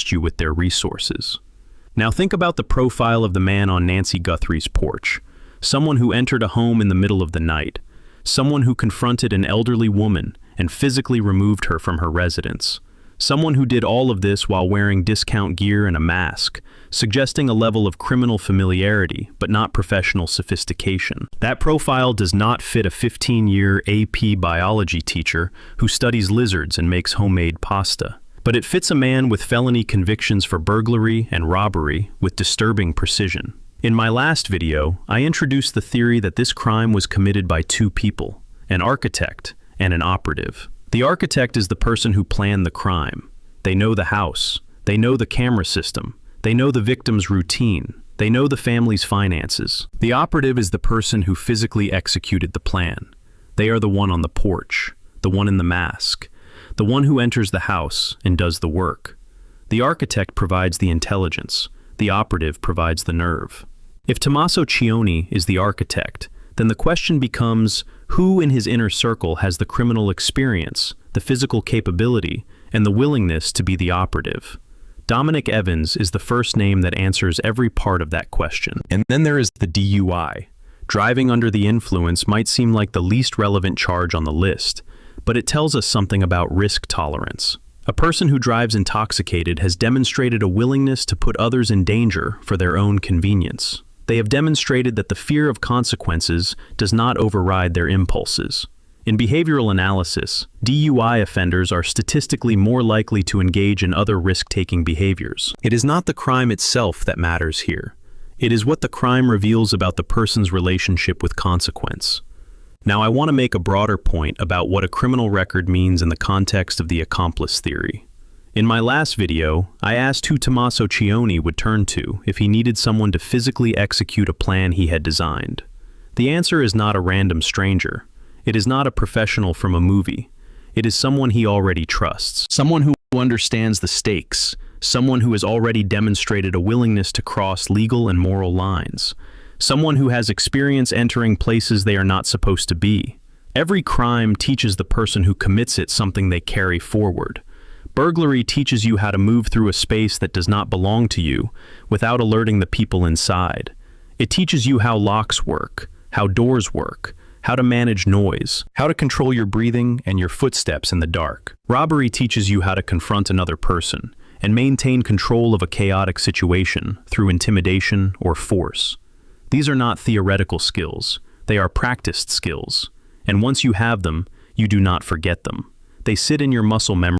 you with their resources. Now think about the profile of the man on Nancy Guthrie's porch. Someone who entered a home in the middle of the night. Someone who confronted an elderly woman and physically removed her from her residence. Someone who did all of this while wearing discount gear and a mask, suggesting a level of criminal familiarity, but not professional sophistication. That profile does not fit a 15-year AP biology teacher who studies lizards and makes homemade pasta. But it fits a man with felony convictions for burglary and robbery with disturbing precision. In my last video, I introduced the theory that this crime was committed by two people, an architect and an operative. The architect is the person who planned the crime. They know the house. They know the camera system. They know the victim's routine. They know the family's finances. The operative is the person who physically executed the plan. They are the one on the porch, the one in the mask, the one who enters the house and does the work. The architect provides the intelligence. The operative provides the nerve. If Tommaso Cioni is the architect, then the question becomes, who in his inner circle has the criminal experience, the physical capability, and the willingness to be the operative? Dominic Evans is the first name that answers every part of that question. And then there is the DUI. Driving under the influence might seem like the least relevant charge on the list, but it tells us something about risk tolerance. A person who drives intoxicated has demonstrated a willingness to put others in danger for their own convenience. They have demonstrated that the fear of consequences does not override their impulses. In behavioral analysis, DUI offenders are statistically more likely to engage in other risk-taking behaviors. It is not the crime itself that matters here. It is what the crime reveals about the person's relationship with consequence. Now, I want to make a broader point about what a criminal record means in the context of the accomplice theory. In my last video, I asked who Tommaso Cioni would turn to if he needed someone to physically execute a plan he had designed. The answer is not a random stranger. It is not a professional from a movie. It is someone he already trusts. Someone who understands the stakes. Someone who has already demonstrated a willingness to cross legal and moral lines. Someone who has experience entering places they are not supposed to be. Every crime teaches the person who commits it something they carry forward. Burglary teaches you how to move through a space that does not belong to you without alerting the people inside. It teaches you how locks work, how doors work, how to manage noise, how to control your breathing and your footsteps in the dark. Robbery teaches you how to confront another person and maintain control of a chaotic situation through intimidation or force. These are not theoretical skills. They are practiced skills. And once you have them, you do not forget them. They sit in your muscle memory